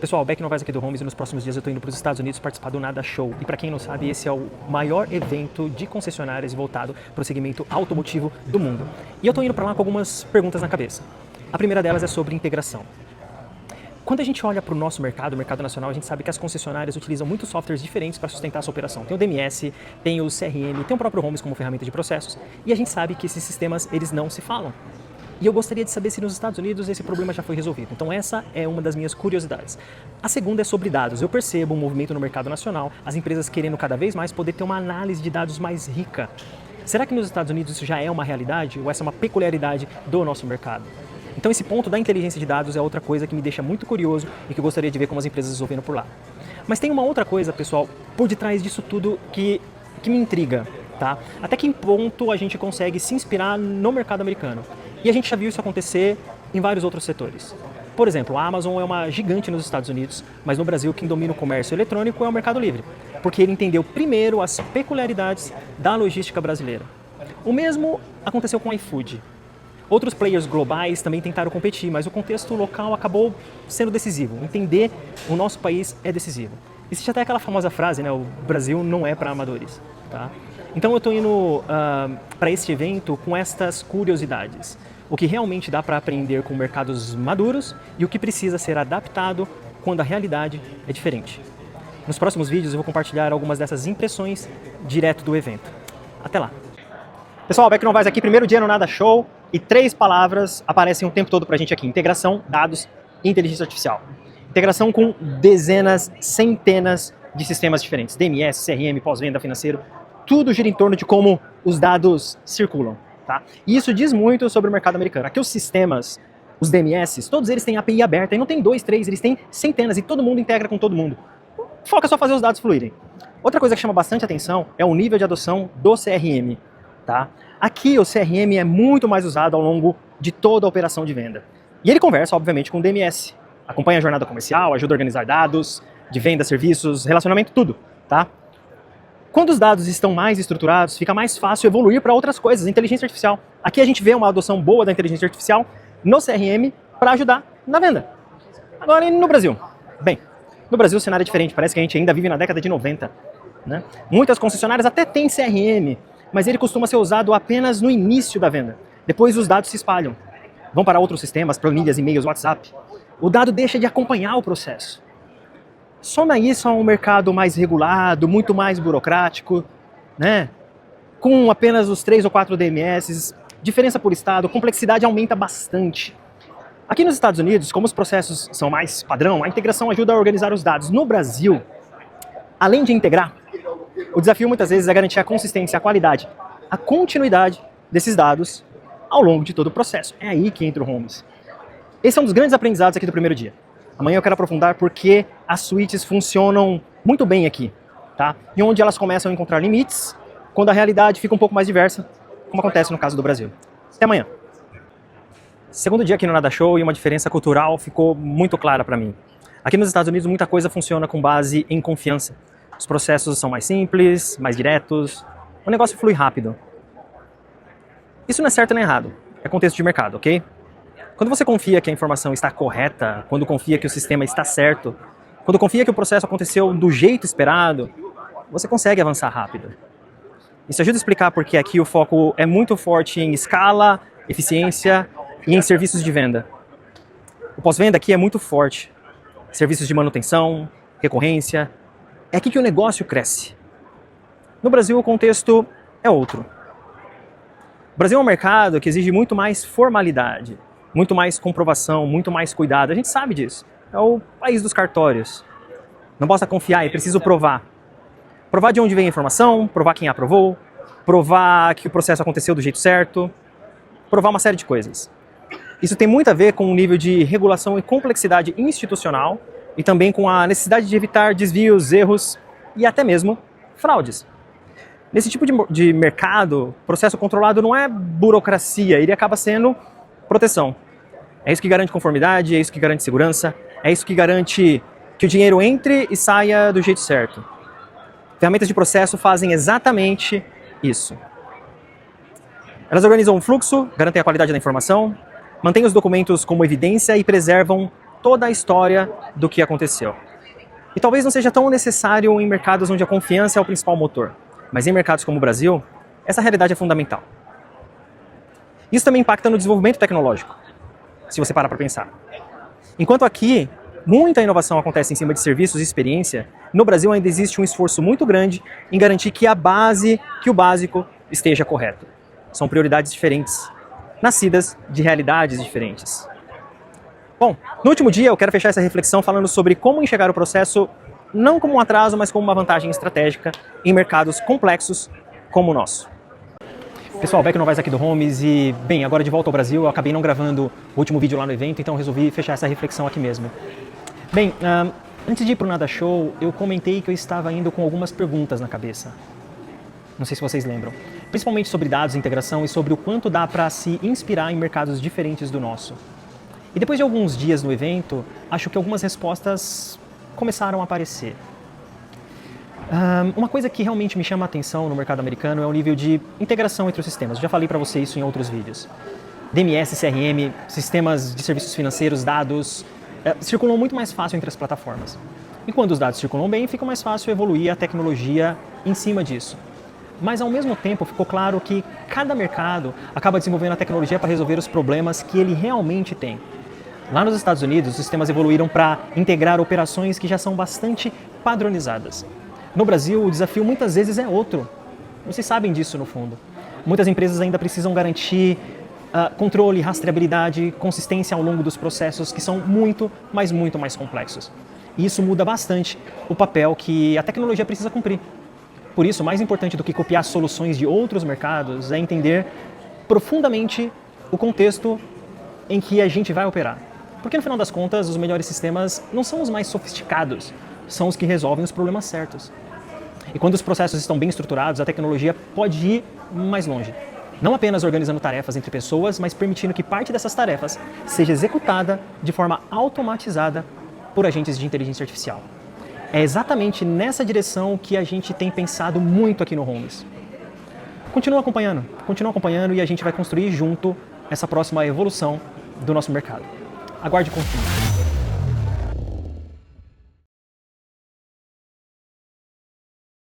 Pessoal, Beck Novaes aqui do Homes e nos próximos dias eu estou indo para os Estados Unidos participar do Nada Show. E para quem não sabe, esse é o maior evento de concessionárias voltado para o segmento automotivo do mundo. E eu estou indo para lá com algumas perguntas na cabeça. A primeira delas é sobre integração. Quando a gente olha para o nosso mercado, o mercado nacional, a gente sabe que as concessionárias utilizam muitos softwares diferentes para sustentar a sua operação. Tem o DMS, tem o CRM, tem o próprio Homes como ferramenta de processos. E a gente sabe que esses sistemas, eles não se falam. E eu gostaria de saber se nos Estados Unidos esse problema já foi resolvido. Então essa é uma das minhas curiosidades. A segunda é sobre dados. Eu percebo um movimento no mercado nacional, as empresas querendo cada vez mais poder ter uma análise de dados mais rica. Será que nos Estados Unidos isso já é uma realidade ou essa é uma peculiaridade do nosso mercado? Então esse ponto da inteligência de dados é outra coisa que me deixa muito curioso e que eu gostaria de ver como as empresas resolvendo por lá. Mas tem uma outra coisa, pessoal, por detrás disso tudo que me intriga, tá? Até que ponto a gente consegue se inspirar no mercado americano? E a gente já viu isso acontecer em vários outros setores. Por exemplo, a Amazon é uma gigante nos Estados Unidos, mas no Brasil quem domina o comércio eletrônico é o Mercado Livre, porque ele entendeu primeiro as peculiaridades da logística brasileira. O mesmo aconteceu com o iFood. Outros players globais também tentaram competir, mas o contexto local acabou sendo decisivo. Entender o nosso país é decisivo. Existe até aquela famosa frase, né? O Brasil não é para amadores. Tá? Então eu estou indo para este evento com estas curiosidades. O que realmente dá para aprender com mercados maduros e o que precisa ser adaptado quando a realidade é diferente. Nos próximos vídeos eu vou compartilhar algumas dessas impressões direto do evento. Até lá! Pessoal, Beck Novaes aqui, primeiro dia no Nada Show e 3 palavras aparecem o tempo todo pra gente aqui: integração, dados e inteligência artificial. Integração com dezenas, centenas de sistemas diferentes, DMS, CRM, pós-venda, financeiro, tudo gira em torno de como os dados circulam, tá? E isso diz muito sobre o mercado americano. Aqui os sistemas, os DMS, todos eles têm API aberta, e não tem 2, 3, eles têm centenas e todo mundo integra com todo mundo. Foca só fazer os dados fluírem. Outra coisa que chama bastante atenção é o nível de adoção do CRM. Tá? Aqui o CRM é muito mais usado ao longo de toda a operação de venda. E ele conversa, obviamente, com o DMS. Acompanha a jornada comercial, ajuda a organizar dados, de venda, serviços, relacionamento, tudo. Tá? Quando os dados estão mais estruturados, fica mais fácil evoluir para outras coisas, inteligência artificial. Aqui a gente vê uma adoção boa da inteligência artificial no CRM para ajudar na venda. Agora, e no Brasil? Bem, no Brasil o cenário é diferente, parece que a gente ainda vive na década de 90. Né? Muitas concessionárias até têm CRM, mas ele costuma ser usado apenas no início da venda. Depois os dados se espalham, vão para outros sistemas, planilhas, e-mails, WhatsApp. O dado deixa de acompanhar o processo. Soma isso a um mercado mais regulado, muito mais burocrático, né? Com apenas os 3 ou 4 DMS, diferença por estado, a complexidade aumenta bastante. Aqui nos Estados Unidos, como os processos são mais padrão, a integração ajuda a organizar os dados. No Brasil, além de integrar, o desafio muitas vezes é garantir a consistência, a qualidade, a continuidade desses dados ao longo de todo o processo. É aí que entra o Homes. Esse é um dos grandes aprendizados aqui do primeiro dia. Amanhã eu quero aprofundar porque as suítes funcionam muito bem aqui, tá? E onde elas começam a encontrar limites, quando a realidade fica um pouco mais diversa, como acontece no caso do Brasil. Até amanhã. Segundo dia aqui no Nada Show e uma diferença cultural ficou muito clara para mim. Aqui nos Estados Unidos muita coisa funciona com base em confiança. Os processos são mais simples, mais diretos, o negócio flui rápido. Isso não é certo nem errado, é contexto de mercado, ok? Quando você confia que a informação está correta, quando confia que o sistema está certo, quando confia que o processo aconteceu do jeito esperado, você consegue avançar rápido. Isso ajuda a explicar porque aqui o foco é muito forte em escala, eficiência e em serviços de venda. O pós-venda aqui é muito forte. Serviços de manutenção, recorrência. É aqui que o negócio cresce. No Brasil, o contexto é outro. O Brasil é um mercado que exige muito mais formalidade, muito mais comprovação, muito mais cuidado. A gente sabe disso. É o país dos cartórios. Não basta confiar, é preciso provar. Provar de onde vem a informação, provar quem aprovou, provar que o processo aconteceu do jeito certo, provar uma série de coisas. Isso tem muito a ver com o nível de regulação e complexidade institucional e também com a necessidade de evitar desvios, erros e até mesmo fraudes. Nesse tipo de mercado, processo controlado não é burocracia, ele acaba sendo proteção. É isso que garante conformidade, é isso que garante segurança, é isso que garante que o dinheiro entre e saia do jeito certo. Ferramentas de processo fazem exatamente isso. Elas organizam o fluxo, garantem a qualidade da informação, mantêm os documentos como evidência e preservam toda a história do que aconteceu. E talvez não seja tão necessário em mercados onde a confiança é o principal motor, mas em mercados como o Brasil, essa realidade é fundamental. Isso também impacta no desenvolvimento tecnológico, se você parar para pensar. Enquanto aqui, muita inovação acontece em cima de serviços e experiência, no Brasil ainda existe um esforço muito grande em garantir que o básico esteja correto. São prioridades diferentes, nascidas de realidades diferentes. Bom, no último dia eu quero fechar essa reflexão falando sobre como enxergar o processo não como um atraso, mas como uma vantagem estratégica em mercados complexos como o nosso. Pessoal, Beck Novaes aqui do Homes e, bem, agora de volta ao Brasil, eu acabei não gravando o último vídeo lá no evento, então resolvi fechar essa reflexão aqui mesmo. Bem, antes de ir para o Nada Show, eu comentei que eu estava indo com algumas perguntas na cabeça. Não sei se vocês lembram. Principalmente sobre dados, integração e sobre o quanto dá para se inspirar em mercados diferentes do nosso. E depois de alguns dias no evento, acho que algumas respostas começaram a aparecer. Uma coisa que realmente me chama a atenção no mercado americano é o nível de integração entre os sistemas. Eu já falei para você isso em outros vídeos. DMS, CRM, sistemas de serviços financeiros, dados, circulam muito mais fácil entre as plataformas. E quando os dados circulam bem, fica mais fácil evoluir a tecnologia em cima disso. Mas ao mesmo tempo ficou claro que cada mercado acaba desenvolvendo a tecnologia para resolver os problemas que ele realmente tem. Lá nos Estados Unidos, os sistemas evoluíram para integrar operações que já são bastante padronizadas. No Brasil, o desafio muitas vezes é outro. Vocês sabem disso no fundo. Muitas empresas ainda precisam garantir controle, rastreabilidade, consistência ao longo dos processos que são muito mais complexos. E isso muda bastante o papel que a tecnologia precisa cumprir. Por isso, mais importante do que copiar soluções de outros mercados é entender profundamente o contexto em que a gente vai operar. Porque no final das contas, os melhores sistemas não são os mais sofisticados, são os que resolvem os problemas certos. E quando os processos estão bem estruturados, a tecnologia pode ir mais longe. Não apenas organizando tarefas entre pessoas, mas permitindo que parte dessas tarefas seja executada de forma automatizada por agentes de inteligência artificial. É exatamente nessa direção que a gente tem pensado muito aqui no Homes. Continua acompanhando e a gente vai construir junto essa próxima evolução do nosso mercado. Aguarde e confie.